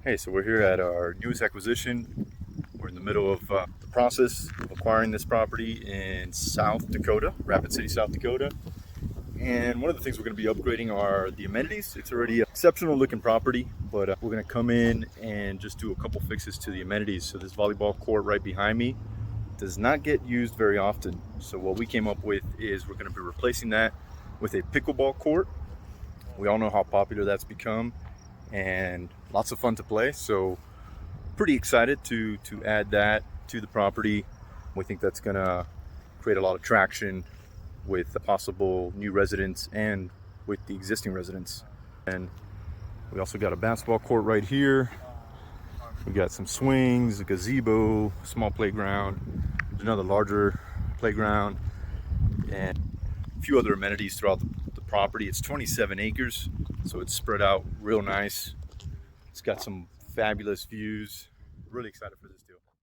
Hey, so we're here at our newest acquisition. We're in the middle of the process of acquiring this property in South Dakota, Rapid City, South Dakota. And one of the things we're going to be upgrading are the amenities. It's already an exceptional looking property, but we're going to come in and just do a couple fixes to the amenities. So this volleyball court right behind me does not get used very often. So what we came up with is we're going to be replacing that with a pickleball court. We all know how popular that's become and lots of fun to play. So pretty excited to add that to the property. We think that's gonna create a lot of traction with the possible new residents and with the existing residents. And we also got a basketball court right here. We got some swings, a gazebo, small playground, another larger playground, and a few other amenities throughout the property. It's 27 acres, so it's spread out real nice. It's got some fabulous views. Really excited for this deal.